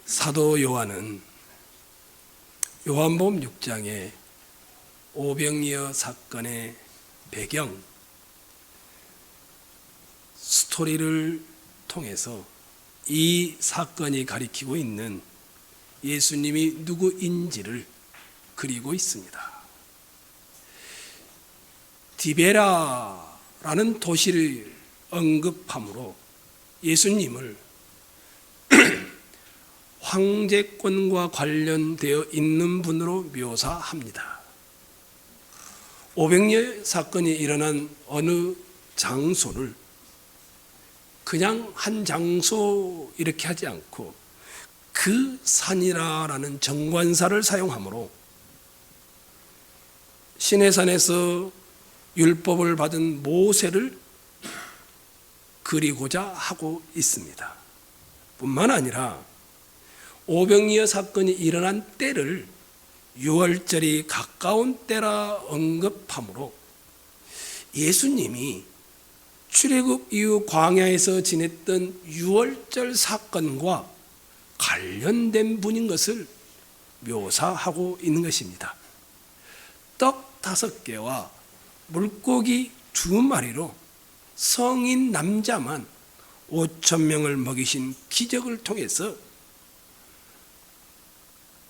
사도 요한은 요한복음 6장의 오병이어 사건의 배경 스토리를 통해서 이 사건이 가리키고 있는 예수님이 누구인지를 그리고 있습니다. 디베라라는 도시를 언급함으로 예수님을 황제권과 관련되어 있는 분으로 묘사합니다. 오병이어 사건이 일어난 어느 장소를 그냥 한 장소 이렇게 하지 않고 그 산이라는 정관사를 사용하므로 시내산에서 율법을 받은 모세를 그리고자 하고 있습니다. 뿐만 아니라 오병이어 사건이 일어난 때를 6월절이 가까운 때라 언급하므로 예수님이 출애굽 이후 광야에서 지냈던 6월절 사건과 관련된 분인 것을 묘사하고 있는 것입니다. 떡 5개와 물고기 2마리로 성인 남자만 5,000명을 먹이신 기적을 통해서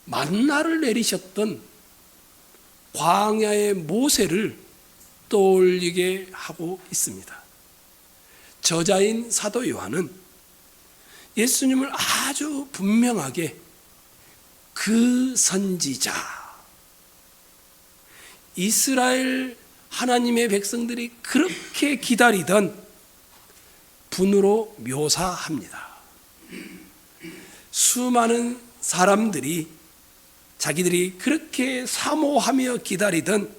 만나를 내리셨던 광야의 모세를 떠올리게 하고 있습니다. 저자인 사도 요한은 예수님을 아주 분명하게 그 선지자, 이스라엘 하나님의 백성들이 그렇게 기다리던 분으로 묘사합니다. 수많은 사람들이 자기들이 그렇게 사모하며 기다리던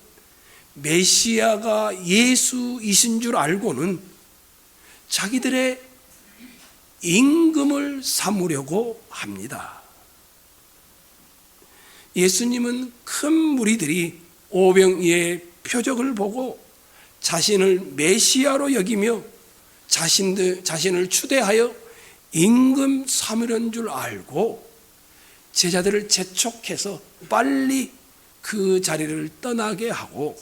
메시아가 예수이신 줄 알고는 자기들의 임금을 삼으려고 합니다. 예수님은 큰 무리들이 오병이어의 표적을 보고 자신을 메시아로 여기며 자신을 추대하여 임금 삼으려는 줄 알고 제자들을 재촉해서 빨리 그 자리를 떠나게 하고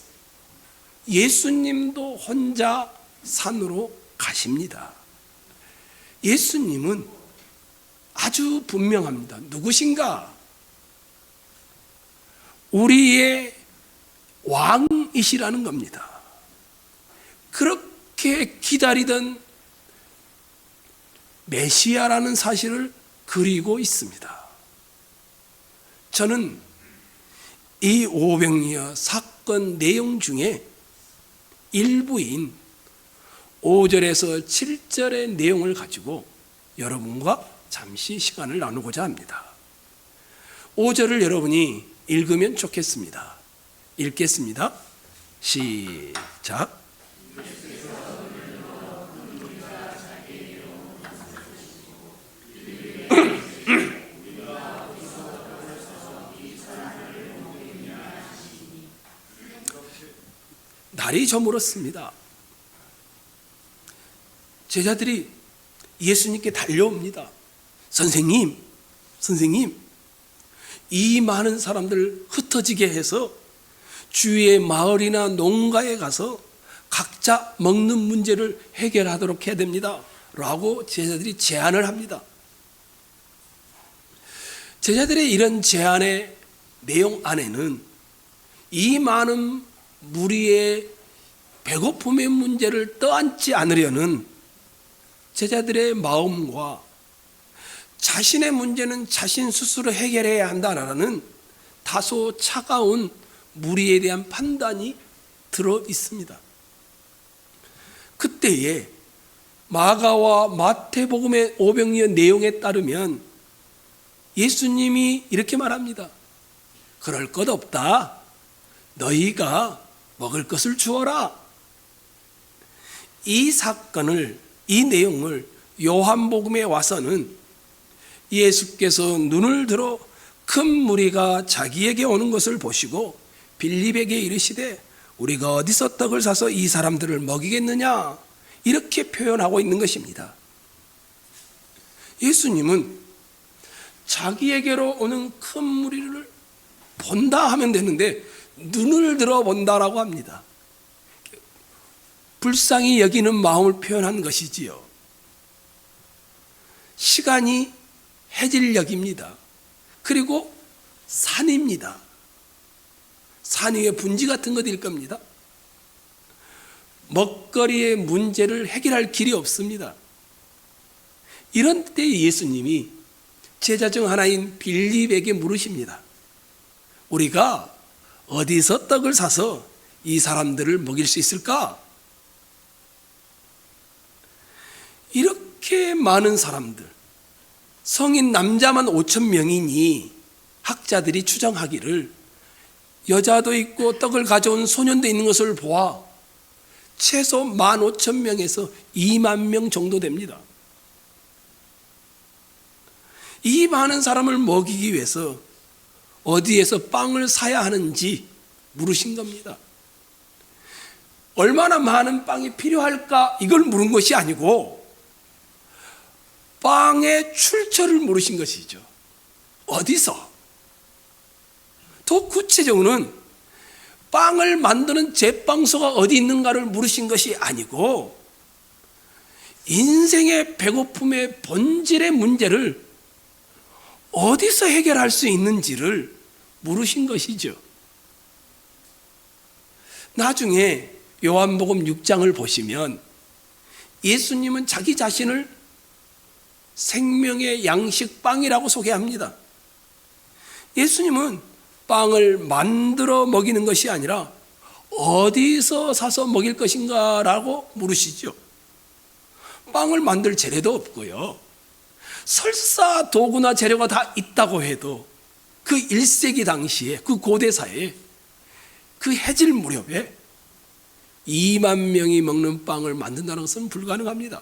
예수님도 혼자 산으로 가십니다. 예수님은 아주 분명합니다. 누구신가? 우리의 왕이시라는 겁니다. 그렇게 기다리던 메시아라는 사실을 그리고 있습니다. 저는 이 오병이어 사건 내용 중에 일부인 5절에서 7절의 내용을 가지고 여러분과 잠시 시간을 나누고자 합니다. 5절을 여러분이 읽으면 좋겠습니다. 읽겠습니다. 시작. 날이 저물었습니다. 제자들이 예수님께 달려옵니다. 선생님, 이 많은 사람들 흩어지게 해서 주위의 마을이나 농가에 가서 각자 먹는 문제를 해결하도록 해야 됩니다. 라고 제자들이 제안을 합니다. 제자들의 이런 제안의 내용 안에는 이 많은 무리의 배고픔의 문제를 떠안지 않으려는 제자들의 마음과 자신의 문제는 자신 스스로 해결해야 한다라는 다소 차가운 무리에 대한 판단이 들어 있습니다. 그때에 마가와 마태복음의 오병이어 내용에 따르면 예수님이 이렇게 말합니다. 그럴 것 없다. 너희가 먹을 것을 주어라. 이 사건을, 이 내용을 요한복음에 와서는 예수께서 눈을 들어 큰 무리가 자기에게 오는 것을 보시고 빌립에게 이르시되 우리가 어디서 떡을 사서 이 사람들을 먹이겠느냐, 이렇게 표현하고 있는 것입니다. 예수님은 자기에게로 오는 큰 무리를 본다 하면 되는데 눈을 들어 본다라고 합니다. 불쌍히 여기는 마음을 표현한 것이지요. 시간이 해질녘입니다. 그리고 산입니다. 산 위에 분지 같은 것일 겁니다. 먹거리의 문제를 해결할 길이 없습니다. 이런 때 예수님이 제자 중 하나인 빌립에게 물으십니다. 우리가 어디서 떡을 사서 이 사람들을 먹일 수 있을까? 이렇게 많은 사람들, 성인 남자만 5천 명이니 학자들이 추정하기를 여자도 있고 떡을 가져온 소년도 있는 것을 보아 최소 15,000명에서 2만 명 정도 됩니다. 이 많은 사람을 먹이기 위해서 어디에서 빵을 사야 하는지 물으신 겁니다. 얼마나 많은 빵이 필요할까 이걸 물은 것이 아니고 빵의 출처를 물으신 것이죠. 어디서? 더 구체적으로는 빵을 만드는 제빵소가 어디 있는가를 물으신 것이 아니고 인생의 배고픔의 본질의 문제를 어디서 해결할 수 있는지를 물으신 것이죠. 나중에 요한복음 6장을 보시면 예수님은 자기 자신을 생명의 양식빵이라고 소개합니다. 예수님은 빵을 만들어 먹이는 것이 아니라 어디서 사서 먹일 것인가라고 물으시죠. 빵을 만들 재료도 없고요. 설사 도구나 재료가 다 있다고 해도 그 1세기 당시에 그 고대사에 그 해질 무렵에 2만 명이 먹는 빵을 만든다는 것은 불가능합니다.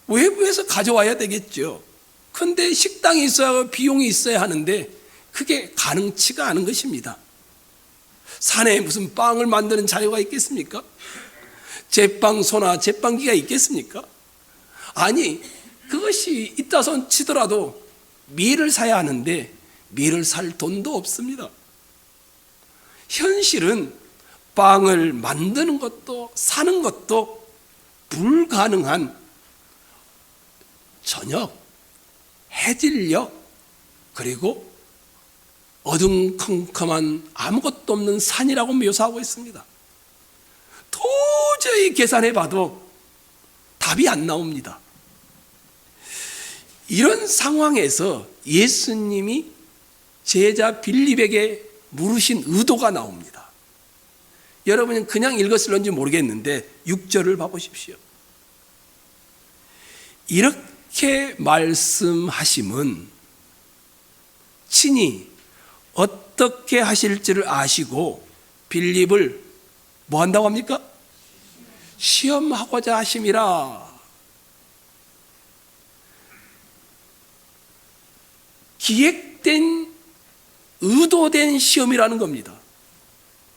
외부에서 가져와야 되겠죠. 근데 식당이 있어야 하고 비용이 있어야 하는데 그게 가능치가 않은 것입니다. 산에 무슨 빵을 만드는 자료가 있겠습니까? 제빵소나 제빵기가 있겠습니까? 아니, 그것이 있다 손 치더라도 밀을 사야 하는데 밀을 살 돈도 없습니다. 현실은 빵을 만드는 것도 사는 것도 불가능한 저녁, 해질녘, 그리고 어둠컴컴한 아무것도 없는 산이라고 묘사하고 있습니다. 도저히 계산해 봐도 답이 안 나옵니다. 이런 상황에서 예수님이 제자 빌립에게 물으신 의도가 나옵니다. 여러분은 그냥 읽었을런지 모르겠는데 6절을 봐보십시오. 이렇게 말씀하심은 친히 어떻게 하실지를 아시고 빌립을 뭐 한다고 합니까? 시험하고자 하심이라. 기획된, 의도된 시험이라는 겁니다.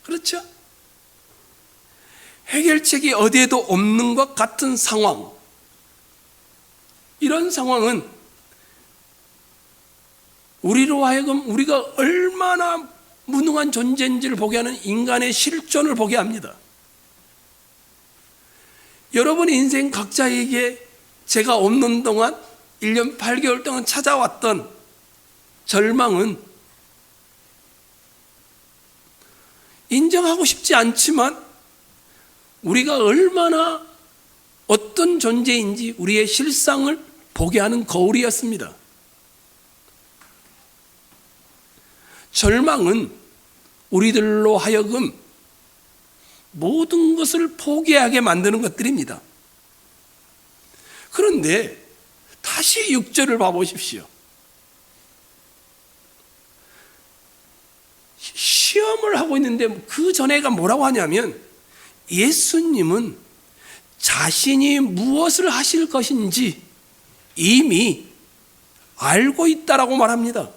그렇죠? 해결책이 어디에도 없는 것 같은 상황. 이런 상황은 우리로 하여금 우리가 얼마나 무능한 존재인지를 보게 하는 인간의 실존을 보게 합니다. 여러분의 인생 각자에게 제가 없는 동안 1년 8개월 동안 찾아왔던 절망은 인정하고 싶지 않지만 우리가 얼마나 어떤 존재인지 우리의 실상을 보게 하는 거울이었습니다. 절망은 우리들로 하여금 모든 것을 포기하게 만드는 것들입니다. 그런데 다시 6절을 봐보십시오. 시험을 하고 있는데 그 전에가 뭐라고 하냐면 예수님은 자신이 무엇을 하실 것인지 이미 알고 있다라고 말합니다.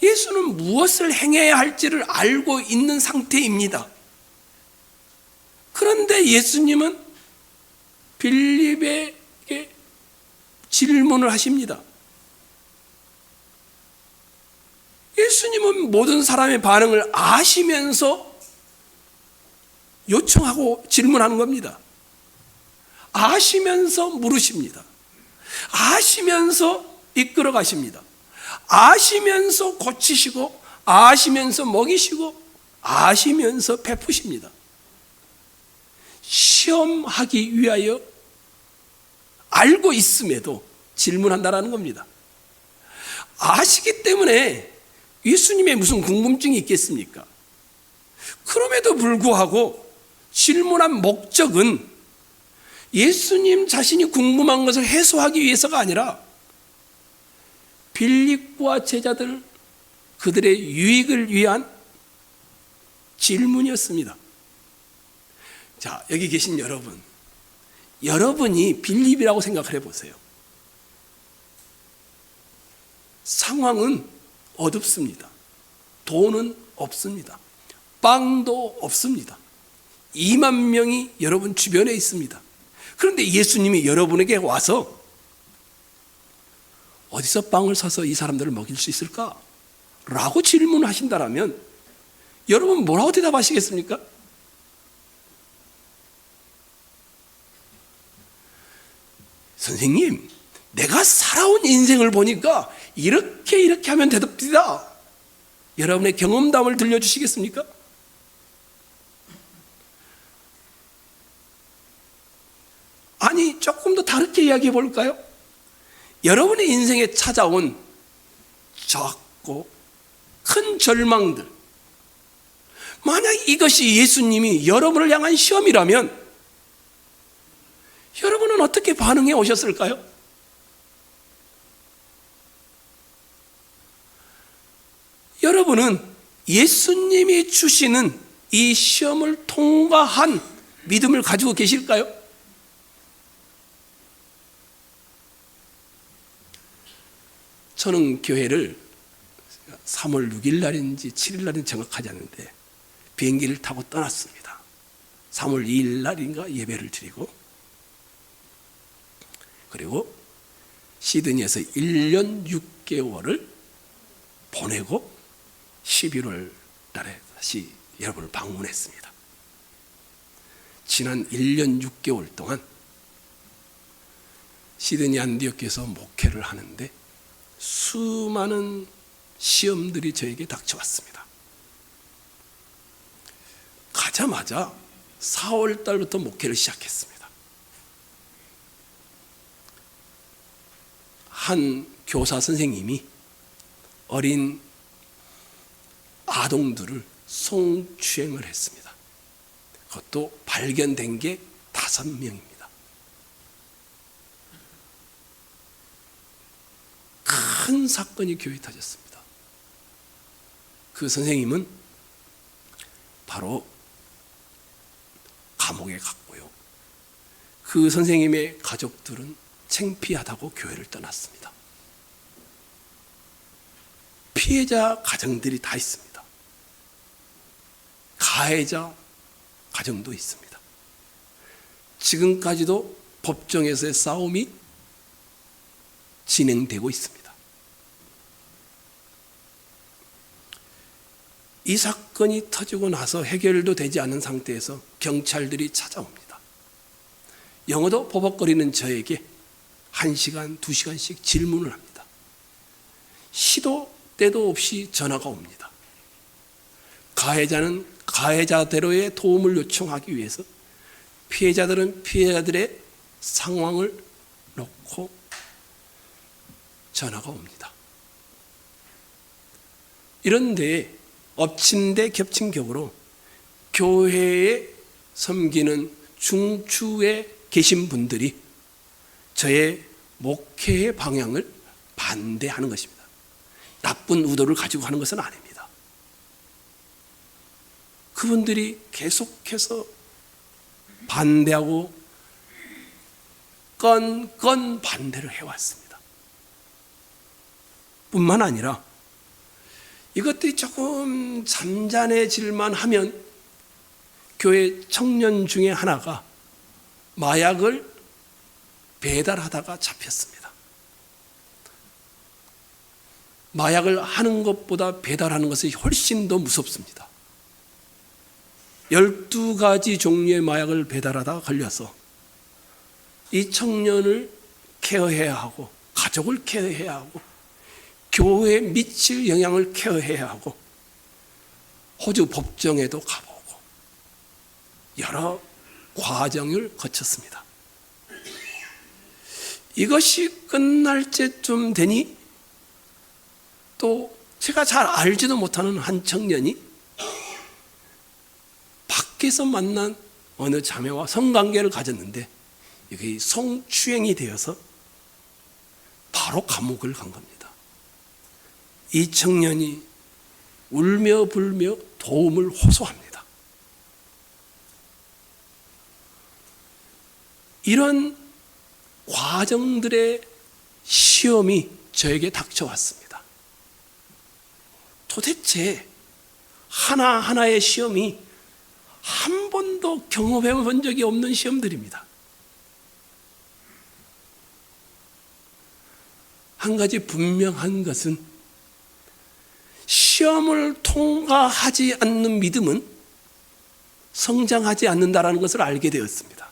예수는 무엇을 행해야 할지를 알고 있는 상태입니다. 그런데 예수님은 빌립에게 질문을 하십니다. 예수님은 모든 사람의 반응을 아시면서 요청하고 질문하는 겁니다. 아시면서 물으십니다. 아시면서 이끌어 가십니다. 아시면서 고치시고, 아시면서 먹이시고, 아시면서 베푸십니다. 시험하기 위하여 알고 있음에도 질문한다라는 겁니다. 아시기 때문에 예수님의 무슨 궁금증이 있겠습니까? 그럼에도 불구하고 질문한 목적은 예수님 자신이 궁금한 것을 해소하기 위해서가 아니라 빌립과 제자들 그들의 유익을 위한 질문이었습니다. 자, 여기 계신 여러분, 여러분이 빌립이라고 생각을 해보세요. 상황은 어둡습니다. 돈은 없습니다. 빵도 없습니다. 2만 명이 여러분 주변에 있습니다. 그런데 예수님이 여러분에게 와서 어디서 빵을 사서 이 사람들을 먹일 수 있을까? 라고 질문하신다면 여러분 뭐라고 대답하시겠습니까? 선생님, 내가 살아온 인생을 보니까 이렇게 하면 되답니다. 여러분의 경험담을 들려주시겠습니까? 아니, 조금 더 다르게 이야기해 볼까요? 여러분의 인생에 찾아온 작고 큰 절망들, 만약 이것이 예수님이 여러분을 향한 시험이라면 여러분은 어떻게 반응해 오셨을까요? 여러분은 예수님이 주시는 이 시험을 통과한 믿음을 가지고 계실까요? 저는 교회를 3월 6일 날인지 7일 날인지 정확하지 않은데 비행기를 타고 떠났습니다. 3월 2일 날인가 예배를 드리고, 그리고 시드니에서 1년 6개월을 보내고 11월 달에 다시 여러분을 방문했습니다. 지난 1년 6개월 동안 시드니 안디옥에서 목회를 하는데 수많은 시험들이 저에게 닥쳐왔습니다. 가자마자 4월 달부터 목회를 시작했습니다. 한 교사 선생님이 어린 아동들을 성추행을 했습니다. 그것도 발견된 게 5명입니다. 큰 사건이 교회에 터졌습니다. 그 선생님은 바로 감옥에 갔고요. 그 선생님의 가족들은 창피하다고 교회를 떠났습니다. 피해자 가정들이 다 있습니다. 가해자 가정도 있습니다. 지금까지도 법정에서의 싸움이 진행되고 있습니다. 이 사건이 터지고 나서 해결도 되지 않은 상태에서 경찰들이 찾아옵니다. 영어도 버벅거리는 저에게 1시간, 2시간씩 질문을 합니다. 시도 때도 없이 전화가 옵니다. 가해자는 가해자대로의 도움을 요청하기 위해서, 피해자들은 피해자들의 상황을 놓고 전화가 옵니다. 이런데 엎친 데 겹친 격으로 교회에 섬기는 중추에 계신 분들이 저의 목회의 방향을 반대하는 것입니다. 나쁜 의도를 가지고 하는 것은 아닙니다. 그분들이 계속해서 반대하고 건 반대를 해왔습니다. 뿐만 아니라 이것들이 조금 잠잠해질만 하면 교회 청년 중에 하나가 마약을 배달하다가 잡혔습니다. 마약을 하는 것보다 배달하는 것이 훨씬 더 무섭습니다. 12가지 종류의 마약을 배달하다가 걸려서 이 청년을 케어해야 하고, 가족을 케어해야 하고, 교회에 미칠 영향을 케어해야 하고, 호주 법정에도 가보고 여러 과정을 거쳤습니다. 이것이 끝날 때쯤 되니 또 제가 잘 알지도 못하는 한 청년이 밖에서 만난 어느 자매와 성관계를 가졌는데 이게 성추행이 되어서 바로 감옥을 간 겁니다. 이 청년이 울며 불며 도움을 호소합니다. 이런 과정들의 시험이 저에게 닥쳐왔습니다. 도대체 하나하나의 시험이 한 번도 경험해 본 적이 없는 시험들입니다. 한 가지 분명한 것은 시험을 통과하지 않는 믿음은 성장하지 않는다는 것을 알게 되었습니다.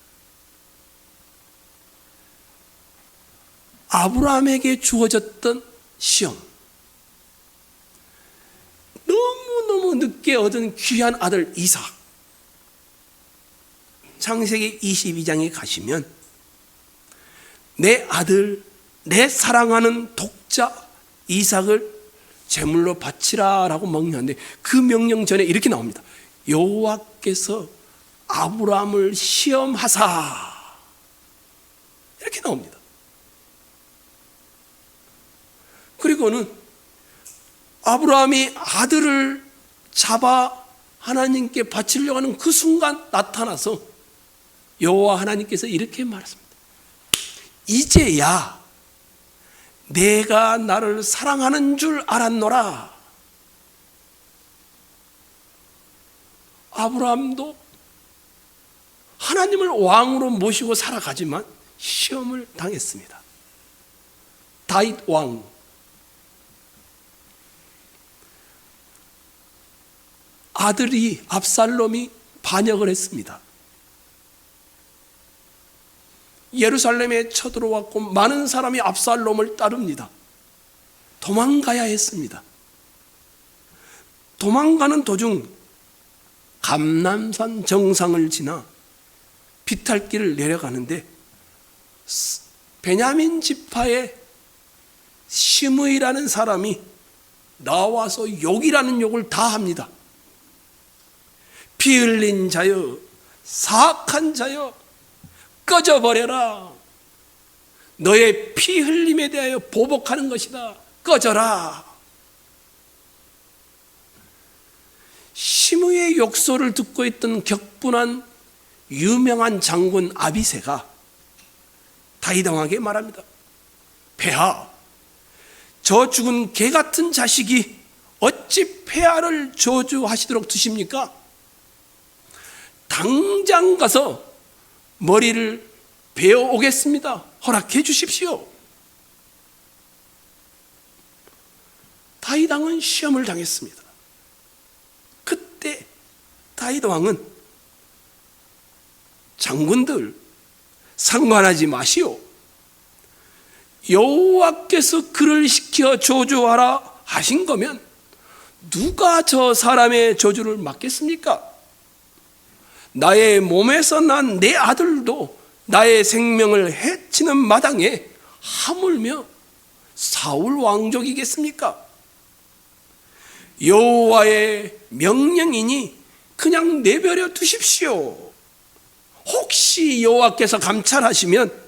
아브라함에게 주어졌던 시험, 너무너무 늦게 얻은 귀한 아들 이삭, 창세기 22장에 가시면 내 아들, 내 사랑하는 독자 이삭을 제물로 바치라 라고 명령하는데 그 명령 전에 이렇게 나옵니다. 여호와께서 아브라함을 시험하사, 이렇게 나옵니다. 그리고는 아브라함이 아들을 잡아 하나님께 바치려고 하는 그 순간 나타나서 여호와 하나님께서 이렇게 말했습니다. 이제야 내가 나를 사랑하는 줄 알았노라. 아브라함도 하나님을 왕으로 모시고 살아가지만 시험을 당했습니다. 다윗 왕, 아들이 압살롬이 반역을 했습니다. 예루살렘에 쳐들어왔고 많은 사람이 압살롬을 따릅니다. 도망가야 했습니다. 도망가는 도중 감람산 정상을 지나 비탈길을 내려가는데 베냐민 지파의 시므이라는 사람이 나와서 욕이라는 욕을 다 합니다. 피 흘린 자여, 사악한 자여, 꺼져버려라. 너의 피 흘림에 대하여 보복하는 것이다. 꺼져라. 시므의 욕설을 듣고 있던 격분한 유명한 장군 아비새가 다윗 왕에게 말합니다. 폐하, 저 죽은 개 같은 자식이 어찌 폐하를 저주하시도록 두십니까? 당장 가서 머리를 베어 오겠습니다. 허락해 주십시오. 다윗 왕은 시험을 당했습니다. 그때 다윗 왕은 장군들 상관하지 마시오. 여호와께서 그를 시켜 저주하라 하신 거면 누가 저 사람의 저주를 막겠습니까? 나의 몸에서 난 내 아들도 나의 생명을 해치는 마당에 하물며 사울 왕족이겠습니까? 여호와의 명령이니 그냥 내버려 두십시오. 혹시 여호와께서 감찰하시면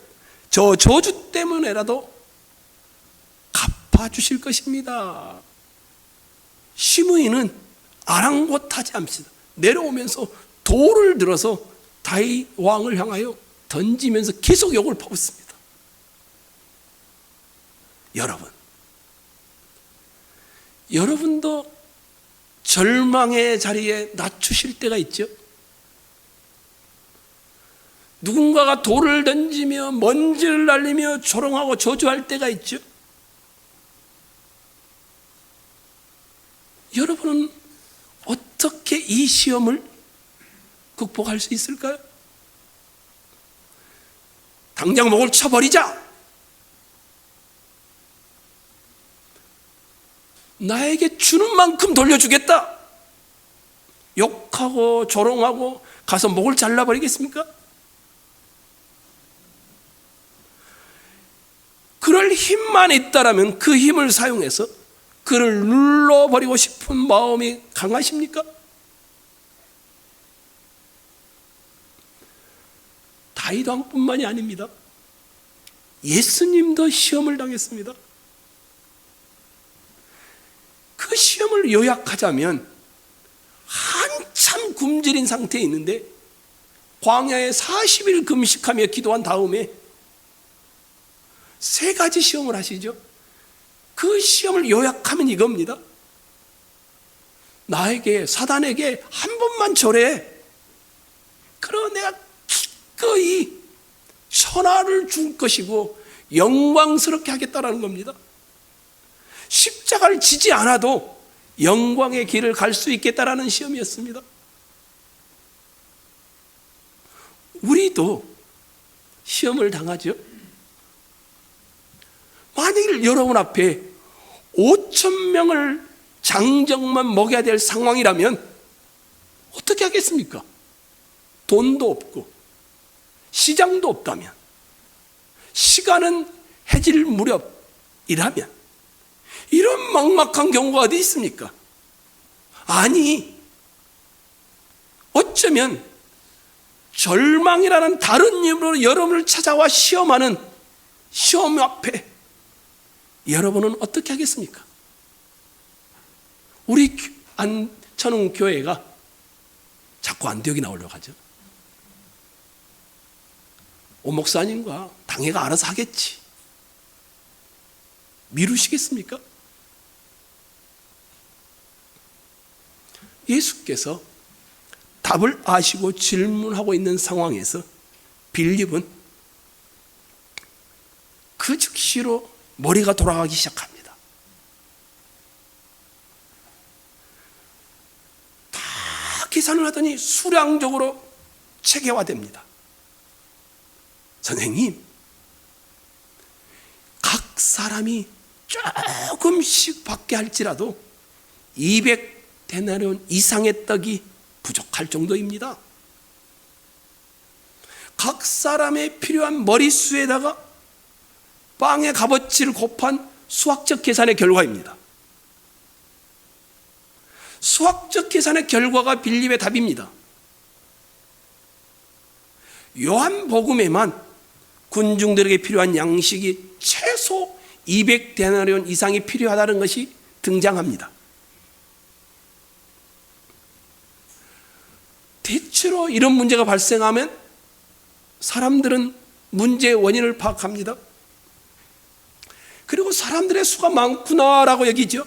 저 저주 때문에라도 갚아주실 것입니다. 시므이는 아랑곳하지 않습니다. 내려오면서 돌을 들어서 다윗 왕을 향하여 던지면서 계속 욕을 퍼붓습니다. 여러분도 절망의 자리에 낮추실 때가 있죠. 누군가가 돌을 던지며 먼지를 날리며 조롱하고 저주할 때가 있죠. 이 시험을 극복할 수 있을까요? 당장 목을 쳐버리자. 나에게 주는 만큼 돌려주겠다. 욕하고 조롱하고 가서 목을 잘라버리겠습니까? 그럴 힘만 있다라면 그 힘을 사용해서 그를 눌러버리고 싶은 마음이 강하십니까? 다윗 왕뿐만이 아닙니다. 예수님도 시험을 당했습니다. 그 시험을 요약하자면 한참 굶주린 상태에 있는데 광야에 40일 금식하며 기도한 다음에 3가지 시험을 하시죠. 그 시험을 요약하면 이겁니다. 나에게, 사단에게 한 번만 절해. 그럼 내가 기꺼이 선화를 줄 것이고 영광스럽게 하겠다라는 겁니다. 십자가를 지지 않아도 영광의 길을 갈 수 있겠다라는 시험이었습니다. 우리도 시험을 당하죠. 만일 여러분 앞에 5,000명을 장정만 먹여야 될 상황이라면 어떻게 하겠습니까? 돈도 없고 시장도 없다면, 시간은 해질 무렵이라면, 이런 막막한 경우가 어디 있습니까? 아니, 어쩌면 절망이라는 다른 이름으로 여러분을 찾아와 시험하는 시험 앞에 여러분은 어떻게 하겠습니까? 우리 안천웅 교회가 자꾸 안디옥이 나오려고 하죠. 오 목사님과 당회가 알아서 하겠지. 미루시겠습니까? 예수께서 답을 아시고 질문하고 있는 상황에서 빌립은 그 즉시로 머리가 돌아가기 시작합니다. 다 계산을 하더니 수량적으로 체계화됩니다. 선생님, 각 사람이 조금씩 받게 할지라도 200데나리온 이상의 떡이 부족할 정도입니다. 각 사람의 필요한 머릿수에다가 빵의 값어치를 곱한 수학적 계산의 결과입니다. 수학적 계산의 결과가 빌립의 답입니다. 요한복음에만 군중들에게 필요한 양식이 최소 200데나리온 이상이 필요하다는 것이 등장합니다. 대체로 이런 문제가 발생하면 사람들은 문제의 원인을 파악합니다. 그리고 사람들의 수가 많구나라고 여기죠.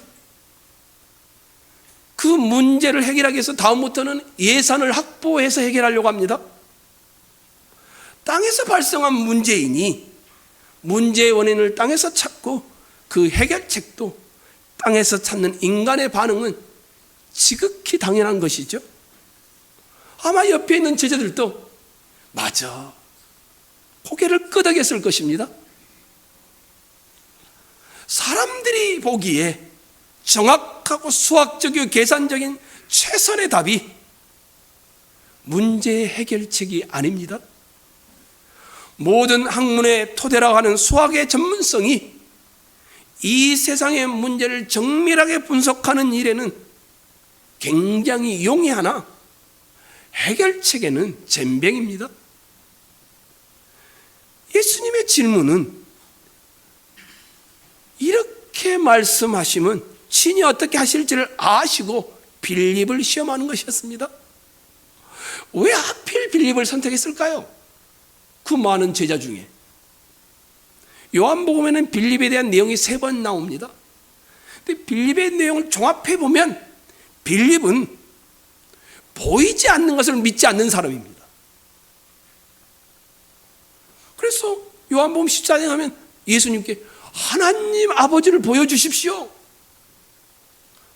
그 문제를 해결하기 위해서 다음부터는 예산을 확보해서 해결하려고 합니다. 땅에서 발생한 문제이니 문제의 원인을 땅에서 찾고 그 해결책도 땅에서 찾는 인간의 반응은 지극히 당연한 것이죠. 아마 옆에 있는 제자들도 맞아, 고개를 끄덕였을 것입니다. 사람들이 보기에 정확하고 수학적이고 계산적인 최선의 답이 문제의 해결책이 아닙니다. 모든 학문의 토대라고 하는 수학의 전문성이 이 세상의 문제를 정밀하게 분석하는 일에는 굉장히 용이하나 해결책에는 젬병입니다. 예수님의 질문은 이렇게 말씀하시면 친히 어떻게 하실지를 아시고 빌립을 시험하는 것이었습니다. 왜 하필 빌립을 선택했을까요? 그 많은 제자 중에 요한복음에는 빌립에 대한 내용이 3번 나옵니다. 근데 빌립의 내용을 종합해 보면 빌립은 보이지 않는 것을 믿지 않는 사람입니다. 그래서 요한복음 14장 하면 예수님께 하나님 아버지를 보여주십시오.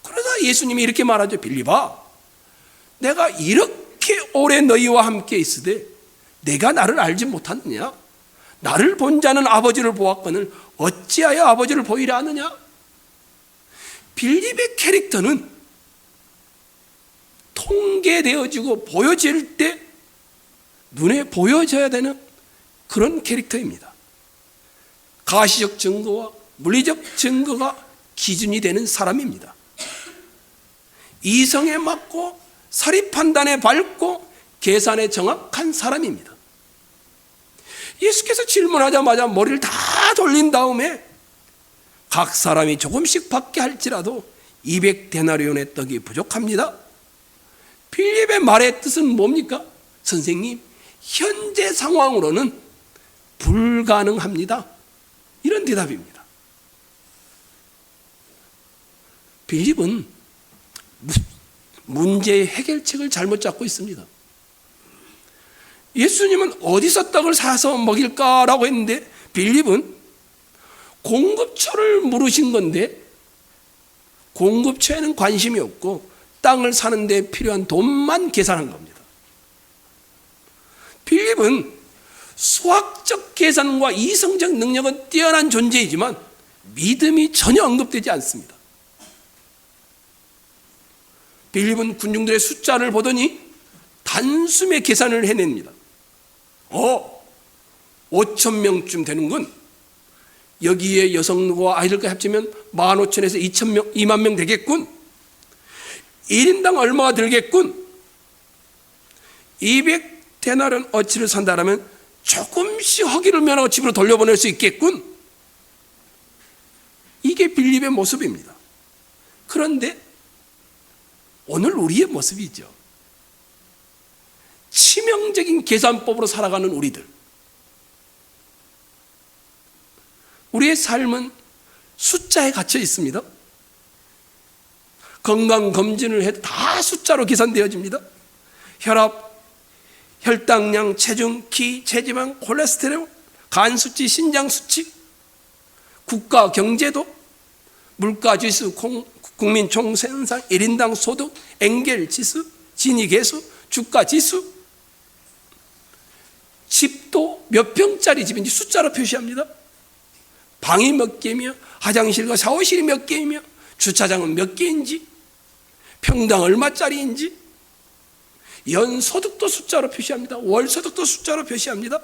그러다 예수님이 이렇게 말하죠. 빌립아, 내가 이렇게 오래 너희와 함께 있으되 내가 나를 알지 못하느냐? 나를 본 자는 아버지를 보았거늘 어찌하여 아버지를 보이려 하느냐? 빌립의 캐릭터는 통계되어지고 보여질 때 눈에 보여져야 되는 그런 캐릭터입니다. 가시적 증거와 물리적 증거가 기준이 되는 사람입니다. 이성에 맞고 사리 판단에 밝고 계산에 정확한 사람입니다. 예수께서 질문하자마자 머리를 다 돌린 다음에 각 사람이 조금씩 받게 할지라도 200데나리온의 떡이 부족합니다. 빌립의 말의 뜻은 뭡니까? 선생님, 현재 상황으로는 불가능합니다. 이런 대답입니다. 빌립은 문제의 해결책을 잘못 잡고 있습니다. 예수님은 어디서 떡을 사서 먹일까라고 했는데 빌립은 공급처를 물으신 건데 공급처에는 관심이 없고 땅을 사는 데 필요한 돈만 계산한 겁니다. 빌립은 수학적 계산과 이성적 능력은 뛰어난 존재이지만 믿음이 전혀 언급되지 않습니다. 빌립은 군중들의 숫자를 보더니 단숨에 계산을 해냅니다. 5,000명쯤 되는군. 여기에 여성과 아이들까지 합치면 15,000에서 2,000명, 2만 명 되겠군. 1인당 얼마가 들겠군. 200데나리온 어치를 산다라면 조금씩 허기를 면하고 집으로 돌려보낼 수 있겠군. 이게 빌립의 모습입니다. 그런데 오늘 우리의 모습이죠. 치명적인 계산법으로 살아가는 우리들. 우리의 삶은 숫자에 갇혀 있습니다. 건강검진을 해도 다 숫자로 계산되어집니다. 혈압, 혈당량, 체중, 키, 체지방, 콜레스테롤, 간 수치, 신장 수치, 국가 경제도, 물가지수, 국민 총생산, 1인당 소득, 엔겔 지수, 지니 계수, 주가 지수, 집도 몇 평짜리 집인지 숫자로 표시합니다. 방이 몇 개이며 화장실과 샤워실이 몇 개이며 주차장은 몇 개인지 평당 얼마짜리인지 연소득도 숫자로 표시합니다. 월소득도 숫자로 표시합니다.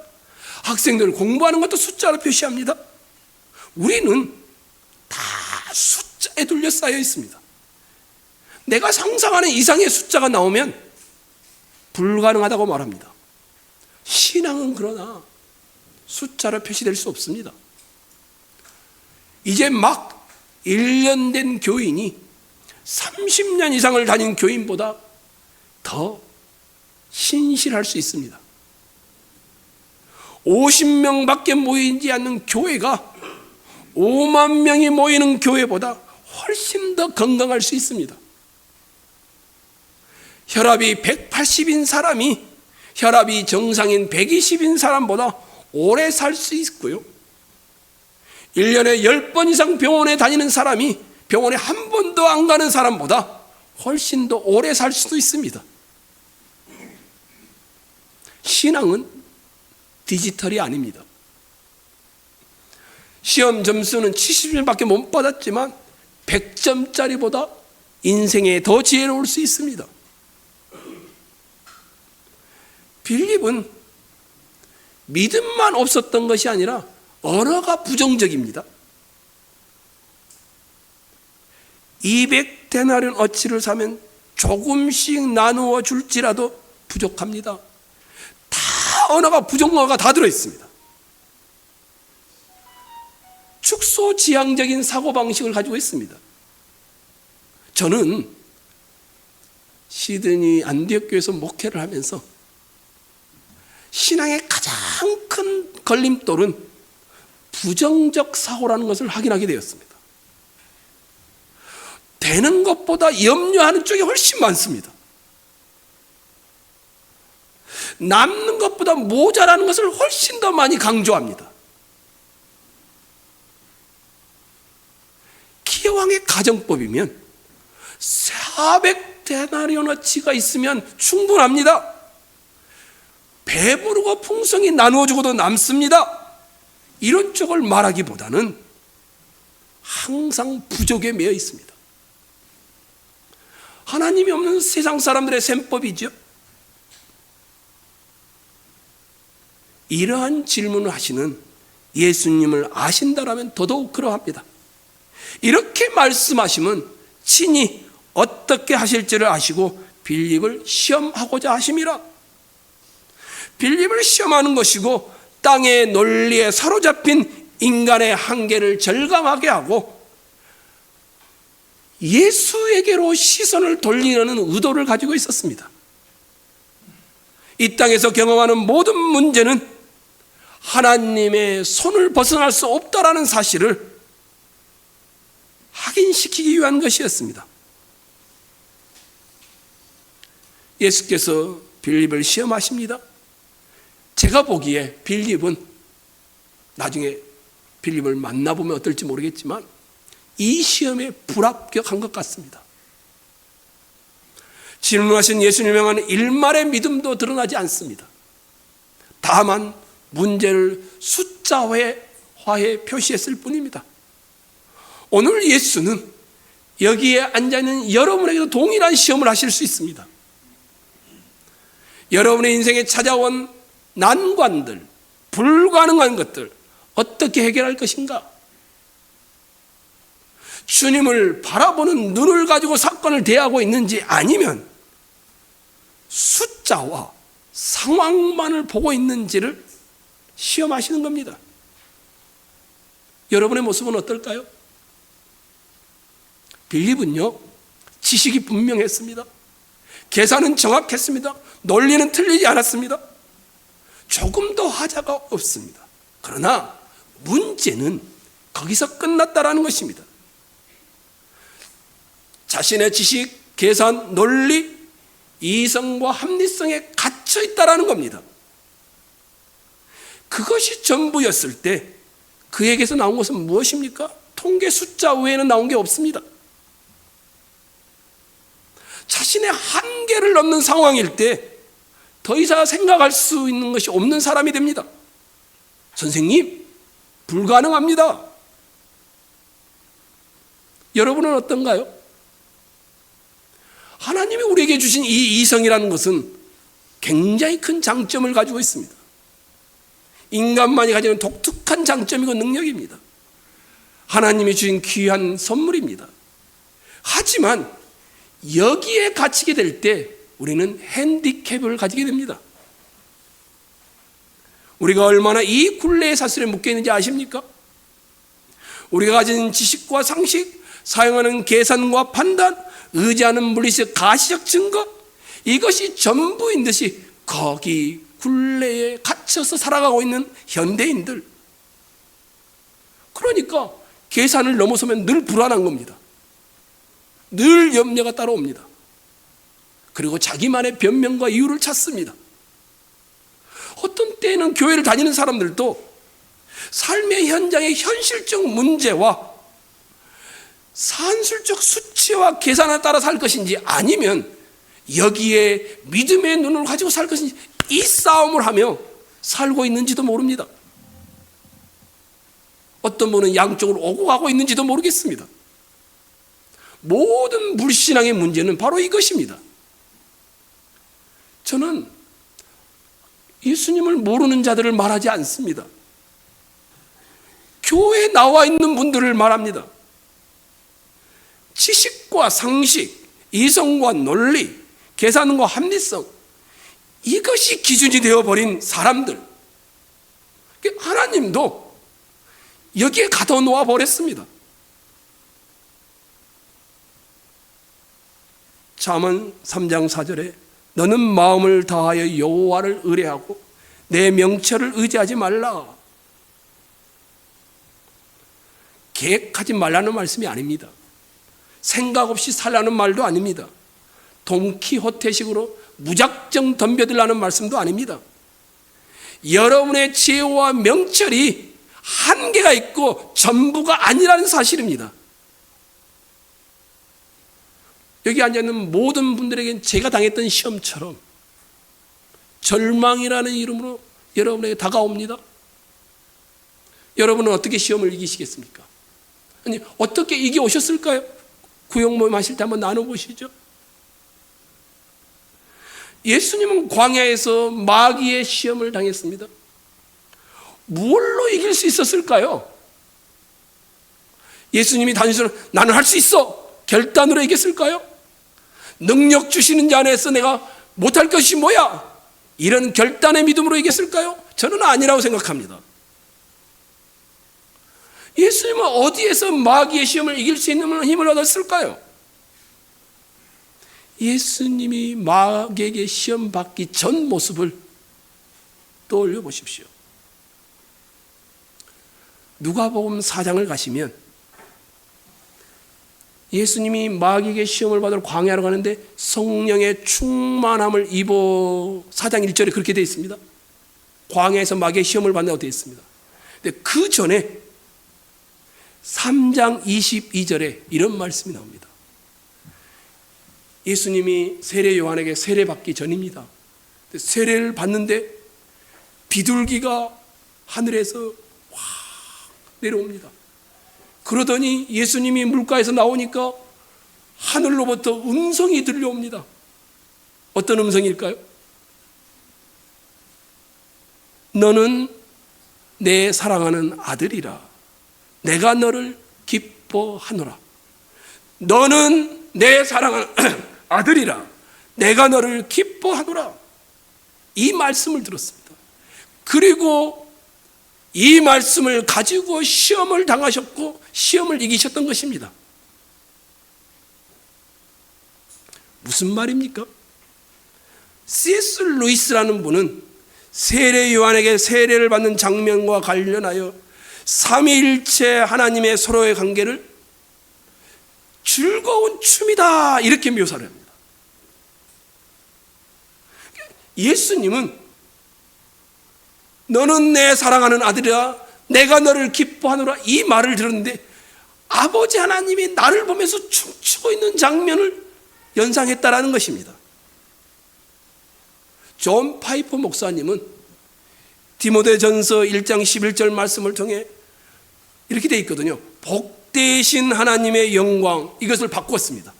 학생들 공부하는 것도 숫자로 표시합니다. 우리는 다 숫자에 둘러싸여 있습니다. 내가 상상하는 이상의 숫자가 나오면 불가능하다고 말합니다. 신앙은 그러나 숫자로 표시될 수 없습니다. 이제 막 1년 된 교인이 30년 이상을 다닌 교인보다 더 신실할 수 있습니다. 50명밖에 모이지 않는 교회가 5만 명이 모이는 교회보다 훨씬 더 건강할 수 있습니다. 혈압이 180인 사람이 혈압이 정상인 120인 사람보다 오래 살 수 있고요. 1년에 10번 이상 병원에 다니는 사람이 병원에 한 번도 안 가는 사람보다 훨씬 더 오래 살 수도 있습니다. 신앙은 디지털이 아닙니다. 시험 점수는 70점밖에 못 받았지만 100점짜리보다 인생에 더 지혜로울 수 있습니다. 빌립은 믿음만 없었던 것이 아니라 언어가 부정적입니다. 200데나리온 어치를 사면 조금씩 나누어 줄지라도 부족합니다. 다 언어가 부정어가 다 들어있습니다. 축소지향적인 사고방식을 가지고 있습니다. 저는 시드니 안디옥교에서 목회를 하면서 신앙의 가장 큰 걸림돌은 부정적 사고라는 것을 확인하게 되었습니다. 되는 것보다 염려하는 쪽이 훨씬 많습니다. 남는 것보다 모자라는 것을 훨씬 더 많이 강조합니다. 기왕의 가정법이면 데나리온어치가 있으면 충분합니다. 배부르고 풍성히 나누어 주고도 남습니다. 이런 쪽을 말하기보다는 항상 부족에 매여 있습니다. 하나님이 없는 세상 사람들의 셈법이죠. 이러한 질문을 하시는 예수님을 아신다라면 더더욱 그러합니다. 이렇게 말씀하시면 친히 어떻게 하실지를 아시고 빌립을 시험하고자 하심이라. 빌립을 시험하는 것이고 땅의 논리에 사로잡힌 인간의 한계를 절감하게 하고 예수에게로 시선을 돌리려는 의도를 가지고 있었습니다. 이 땅에서 경험하는 모든 문제는 하나님의 손을 벗어날 수 없다라는 사실을 확인시키기 위한 것이었습니다. 예수께서 빌립을 시험하십니다. 제가 보기에 빌립은 나중에 빌립을 만나보면 어떨지 모르겠지만 이 시험에 불합격한 것 같습니다. 질문하신 예수님을 향한 일말의 믿음도 드러나지 않습니다. 다만 문제를 숫자화해 표시했을 뿐입니다. 오늘 예수는 여기에 앉아있는 여러분에게도 동일한 시험을 하실 수 있습니다. 여러분의 인생에 찾아온 난관들, 불가능한 것들 어떻게 해결할 것인가? 주님을 바라보는 눈을 가지고 사건을 대하고 있는지 아니면 숫자와 상황만을 보고 있는지를 시험하시는 겁니다. 여러분의 모습은 어떨까요? 빌립은요, 지식이 분명했습니다. 계산은 정확했습니다. 논리는 틀리지 않았습니다. 조금 더 하자가 없습니다. 그러나 문제는 거기서 끝났다라는 것입니다. 자신의 지식, 계산, 논리, 이성과 합리성에 갇혀 있다라는 겁니다. 그것이 전부였을 때 그에게서 나온 것은 무엇입니까? 통계 숫자 외에는 나온 게 없습니다. 자신의 한계를 넘는 상황일 때 더 이상 생각할 수 있는 것이 없는 사람이 됩니다. 선생님, 불가능합니다. 여러분은 어떤가요? 하나님이 우리에게 주신 이 이성이라는 것은 굉장히 큰 장점을 가지고 있습니다. 인간만이 가지는 독특한 장점이고 능력입니다. 하나님이 주신 귀한 선물입니다. 하지만 여기에 갇히게 될 때 우리는 핸디캡을 가지게 됩니다. 우리가 얼마나 이 굴레의 사슬에 묶여 있는지 아십니까? 우리가 가진 지식과 상식, 사용하는 계산과 판단, 의지하는 물리적 가시적 증거, 이것이 전부인 듯이 거기 굴레에 갇혀서 살아가고 있는 현대인들. 그러니까 계산을 넘어서면 늘 불안한 겁니다. 늘 염려가 따라옵니다. 그리고 자기만의 변명과 이유를 찾습니다. 어떤 때에는 교회를 다니는 사람들도 삶의 현장의 현실적 문제와 산술적 수치와 계산에 따라 살 것인지 아니면 여기에 믿음의 눈을 가지고 살 것인지 이 싸움을 하며 살고 있는지도 모릅니다. 어떤 분은 양쪽으로 오고 가고 있는지도 모르겠습니다. 모든 불신앙의 문제는 바로 이것입니다. 저는 예수님을 모르는 자들을 말하지 않습니다. 교회에 나와 있는 분들을 말합니다. 지식과 상식, 이성과 논리, 계산과 합리성, 이것이 기준이 되어버린 사람들. 하나님도 여기에 가둬놓아 버렸습니다. 잠언 3장 4절에 너는 마음을 다하여 여호와를 의뢰하고 내 명철을 의지하지 말라. 계획하지 말라는 말씀이 아닙니다. 생각 없이 살라는 말도 아닙니다. 돈키호테식으로 무작정 덤벼들라는 말씀도 아닙니다. 여러분의 지혜와 명철이 한계가 있고 전부가 아니라는 사실입니다. 여기 앉아있는 모든 분들에게 제가 당했던 시험처럼 절망이라는 이름으로 여러분에게 다가옵니다. 여러분은 어떻게 시험을 이기시겠습니까? 아니, 어떻게 이겨오셨을까요? 구역 모임 하실 때 한번 나눠보시죠. 예수님은 광야에서 마귀의 시험을 당했습니다. 무엇로 이길 수 있었을까요? 예수님이 단순히 나는 할 수 있어 결단으로 이겼을까요? 능력 주시는 자 안에서 내가 못할 것이 뭐야? 이런 결단의 믿음으로 이겼을까요? 저는 아니라고 생각합니다. 예수님은 어디에서 마귀의 시험을 이길 수 있는 힘을 얻었을까요? 예수님이 마귀에게 시험 받기 전 모습을 떠올려 보십시오. 누가복음 4장을 가시면 예수님이 마귀에게 시험을 받으러 광야로 가는데 성령의 충만함을 입어 4장 1절에 그렇게 되어 있습니다. 광야에서 마귀의 시험을 받는다고 되어 있습니다. 근데 그 전에 3장 22절에 이런 말씀이 나옵니다. 예수님이 세례 요한에게 세례받기 전입니다. 세례를 받는데 비둘기가 하늘에서 확 내려옵니다. 그러더니 예수님이 물가에서 나오니까 하늘로부터 음성이 들려옵니다. 어떤 음성일까요? 너는 내 사랑하는 아들이라. 내가 너를 기뻐하노라. 너는 내 사랑하는 아들이라. 내가 너를 기뻐하노라. 이 말씀을 들었습니다. 그리고 이 말씀을 가지고 시험을 당하셨고 시험을 이기셨던 것입니다. 무슨 말입니까? C.S. 루이스라는 분은 세례 요한에게 세례를 받는 장면과 관련하여 삼위일체 하나님의 서로의 관계를 즐거운 춤이다 이렇게 묘사를 합니다. 예수님은 너는 내 사랑하는 아들이라 내가 너를 기뻐하노라 이 말을 들었는데 아버지 하나님이 나를 보면서 춤추고 있는 장면을 연상했다라는 것입니다. 존 파이퍼 목사님은 디모데전서 1장 11절 말씀을 통해 이렇게 되어 있거든요. 복되신 하나님의 영광, 이것을 바꿨습니다.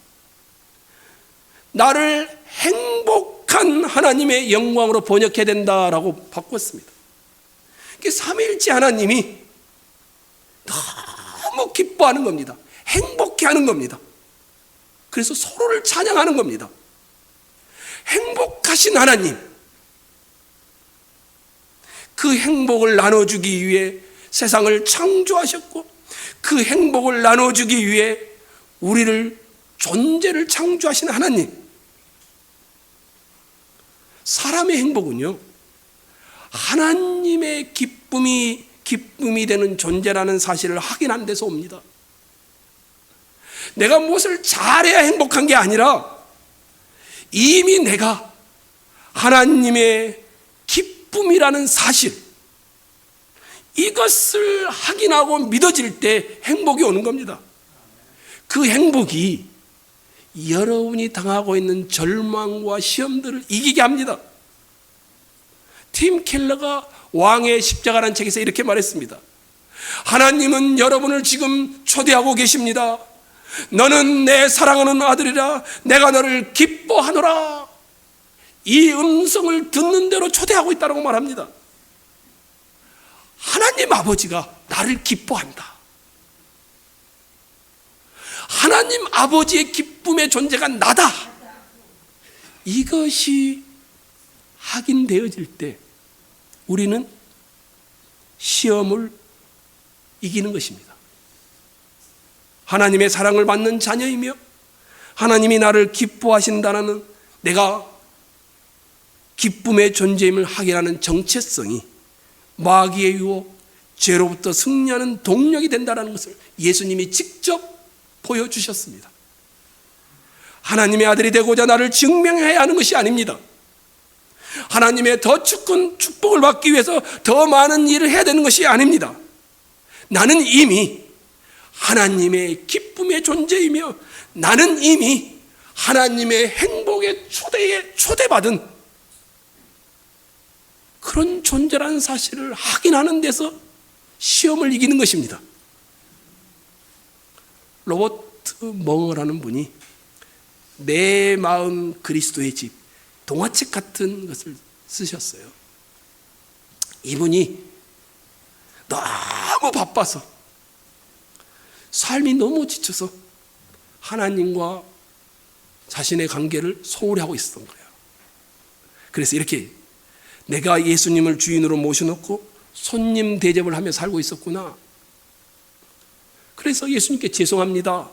나를 행복한 하나님의 영광으로 번역해야 된다라고 바꿨습니다. 삼위일체 하나님이 너무 기뻐하는 겁니다. 행복해하는 겁니다. 그래서 서로를 찬양하는 겁니다. 행복하신 하나님, 그 행복을 나눠주기 위해 세상을 창조하셨고 그 행복을 나눠주기 위해 우리를 존재를 창조하신 하나님. 사람의 행복은요 하나님의 기쁨이 되는 존재라는 사실을 확인한 데서 옵니다. 내가 무엇을 잘해야 행복한 게 아니라 이미 내가 하나님의 기쁨이라는 사실, 이것을 확인하고 믿어질 때 행복이 오는 겁니다. 그 행복이 여러분이 당하고 있는 절망과 시험들을 이기게 합니다. 팀 켈러가 왕의 십자가라는 책에서 이렇게 말했습니다. 하나님은 여러분을 지금 초대하고 계십니다. 너는 내 사랑하는 아들이라 내가 너를 기뻐하노라. 이 음성을 듣는 대로 초대하고 있다고 말합니다. 하나님 아버지가 나를 기뻐한다. 하나님 아버지의 기쁨의 존재가 나다. 이것이 확인되어질 때 우리는 시험을 이기는 것입니다. 하나님의 사랑을 받는 자녀이며 하나님이 나를 기뻐하신다는 내가 기쁨의 존재임을 확인하는 정체성이 마귀의 유혹, 죄로부터 승리하는 동력이 된다는 것을 예수님이 직접 보여주셨습니다. 하나님의 아들이 되고자 나를 증명해야 하는 것이 아닙니다. 하나님의 더 큰 축복을 받기 위해서 더 많은 일을 해야 되는 것이 아닙니다. 나는 이미 하나님의 기쁨의 존재이며 나는 이미 하나님의 행복의 초대에 초대받은 그런 존재라는 사실을 확인하는 데서 시험을 이기는 것입니다. 로버트 멍어라는 분이 내 마음 그리스도의 집, 동화책 같은 것을 쓰셨어요. 이분이 너무 바빠서, 삶이 너무 지쳐서 하나님과 자신의 관계를 소홀히 하고 있었던 거예요. 그래서 이렇게, 내가 예수님을 주인으로 모셔놓고 손님 대접을 하며 살고 있었구나. 그래서 예수님께 죄송합니다,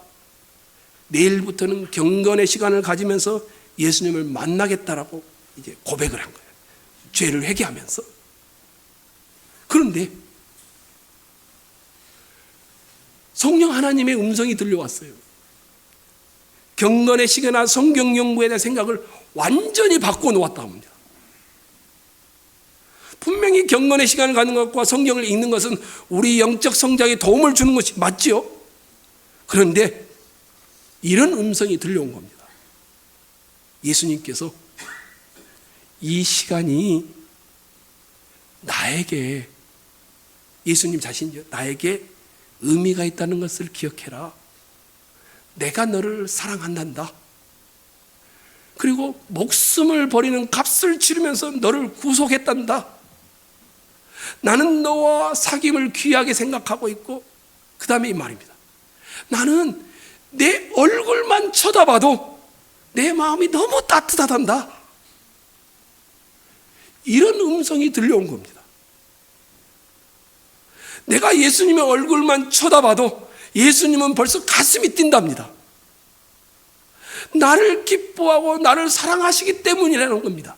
내일부터는 경건의 시간을 가지면서 예수님을 만나겠다라고 이제 고백을 한 거예요. 죄를 회개하면서. 그런데 성령 하나님의 음성이 들려왔어요. 경건의 시간이나 성경 연구에 대한 생각을 완전히 바꿔놓았다 합니다. 분명히 경건의 시간을 갖는 것과 성경을 읽는 것은 우리 영적 성장에 도움을 주는 것이 맞지요. 그런데 이런 음성이 들려온 겁니다. 예수님께서 이 시간이 나에게, 예수님 자신이 나에게 의미가 있다는 것을 기억해라. 내가 너를 사랑한단다. 그리고 목숨을 버리는 값을 치르면서 너를 구속했단다. 나는 너와 사귐을 귀하게 생각하고 있고, 그 다음에 이 말입니다. 나는 내 얼굴만 쳐다봐도 내 마음이 너무 따뜻하단다. 이런 음성이 들려온 겁니다. 내가 예수님의 얼굴만 쳐다봐도 예수님은 벌써 가슴이 뛴답니다. 나를 기뻐하고 나를 사랑하시기 때문이라는 겁니다.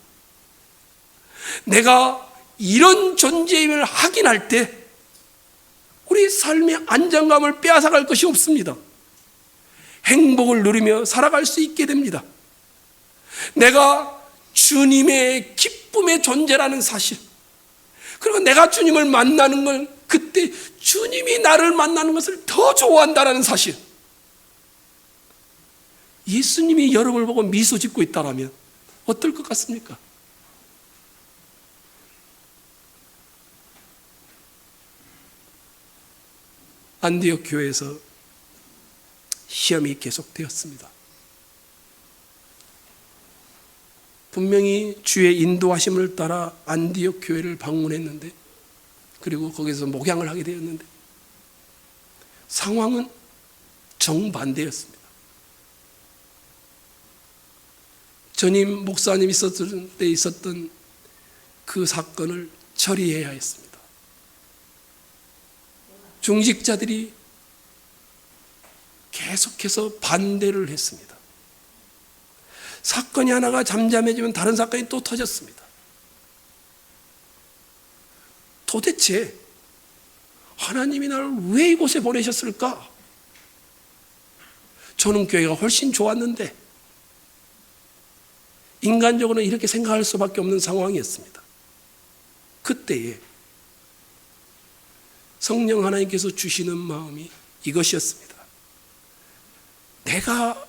내가 이런 존재임을 확인할 때 우리 삶의 안정감을 빼앗아갈 것이 없습니다. 행복을 누리며 살아갈 수 있게 됩니다. 내가 주님의 기쁨의 존재라는 사실, 그리고 내가 주님을 만나는 걸, 그때 주님이 나를 만나는 것을 더 좋아한다는 사실, 예수님이 여러분을 보고 미소 짓고 있다면 어떨 것 같습니까? 안디옥 교회에서 시험이 계속되었습니다. 분명히 주의 인도하심을 따라 안디옥 교회를 방문했는데, 그리고 거기서 목양을 하게 되었는데, 상황은 정반대였습니다. 전임 목사님이 있었던 때 있었던 그 사건을 처리해야 했습니다. 중직자들이 계속해서 반대를 했습니다. 사건이 하나가 잠잠해지면 다른 사건이 또 터졌습니다. 도대체 하나님이 나를 왜 이곳에 보내셨을까? 저는 교회가 훨씬 좋았는데, 인간적으로는 이렇게 생각할 수밖에 없는 상황이었습니다. 그때에 성령 하나님께서 주시는 마음이 이것이었습니다. 내가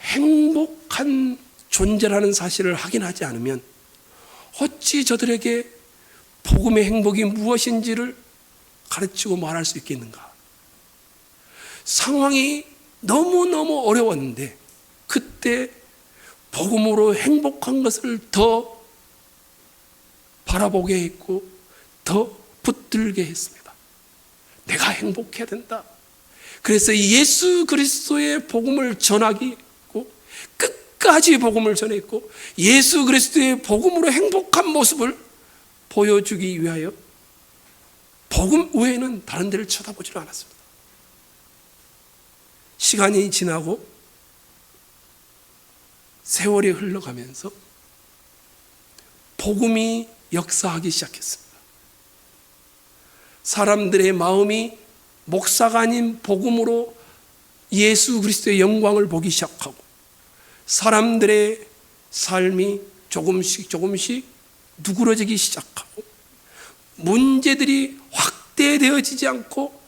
행복한 존재라는 사실을 확인하지 않으면 어찌 저들에게 복음의 행복이 무엇인지를 가르치고 말할 수 있겠는가? 상황이 너무너무 어려웠는데 그때 복음으로 행복한 것을 더 바라보게 했고 더 붙들게 했습니다. 내가 행복해야 된다. 그래서 예수 그리스도의 복음을 전하기 했고, 끝까지 복음을 전했고, 예수 그리스도의 복음으로 행복한 모습을 보여주기 위하여 복음 외에는 다른 데를 쳐다보지 않았습니다. 시간이 지나고 세월이 흘러가면서 복음이 역사하기 시작했습니다. 사람들의 마음이 목사가 아닌 복음으로 예수 그리스도의 영광을 보기 시작하고, 사람들의 삶이 조금씩 누그러지기 시작하고, 문제들이 확대되어지지 않고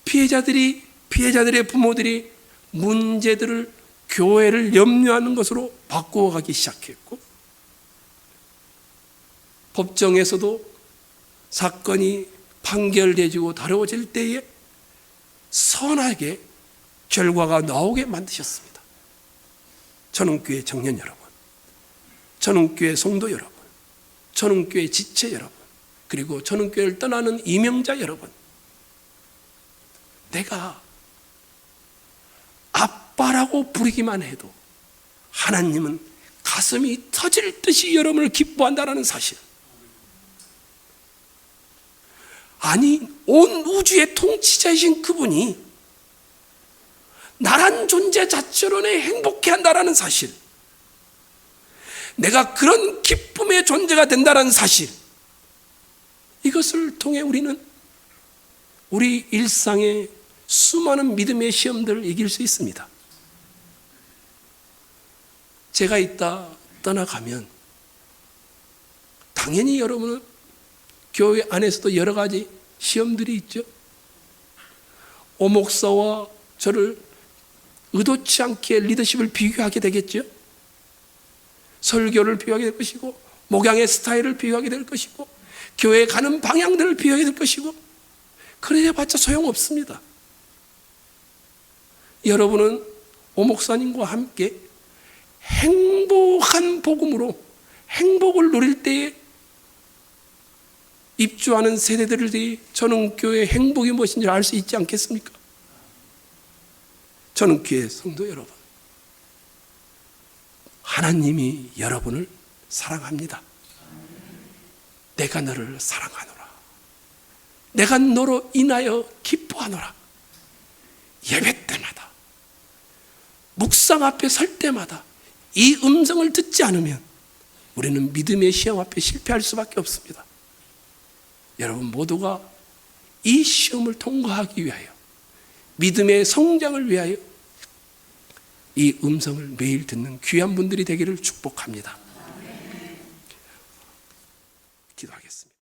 피해자들의 부모들이 문제들을 교회를 염려하는 것으로 바꾸어가기 시작했고, 법정에서도 사건이 판결되어지고 다뤄질 때에 선하게 결과가 나오게 만드셨습니다. 전원교회 청년 여러분, 전원교회 성도 여러분, 전원교회 지체 여러분, 그리고 전원교회를 떠나는 이명자 여러분, 내가 아빠라고 부르기만 해도 하나님은 가슴이 터질 듯이 여러분을 기뻐한다는 사실, 아니 온 우주의 통치자이신 그분이 나란 존재 자체로는 행복해한다는 사실, 내가 그런 기쁨의 존재가 된다는 사실, 이것을 통해 우리는 우리 일상의 수많은 믿음의 시험들을 이길 수 있습니다. 제가 이따 떠나가면 당연히 여러분은 교회 안에서도 여러 가지 시험들이 있죠. 오 목사와 저를 의도치 않게 리더십을 비교하게 되겠죠. 설교를 비교하게 될 것이고, 목양의 스타일을 비교하게 될 것이고, 교회에 가는 방향들을 비교하게 될 것이고, 그래봤자 소용없습니다. 여러분은 오 목사님과 함께 행복한 복음으로 행복을 누릴 때에 입주하는 세대들이 전원교회의 행복이 무엇인지 알 수 있지 않겠습니까? 전원교회 성도 여러분, 하나님이 여러분을 사랑합니다. 내가 너를 사랑하노라, 내가 너로 인하여 기뻐하노라. 예배 때마다, 묵상 앞에 설 때마다 이 음성을 듣지 않으면 우리는 믿음의 시험 앞에 실패할 수밖에 없습니다. 여러분 모두가 이 시험을 통과하기 위하여, 믿음의 성장을 위하여 이 음성을 매일 듣는 귀한 분들이 되기를 축복합니다.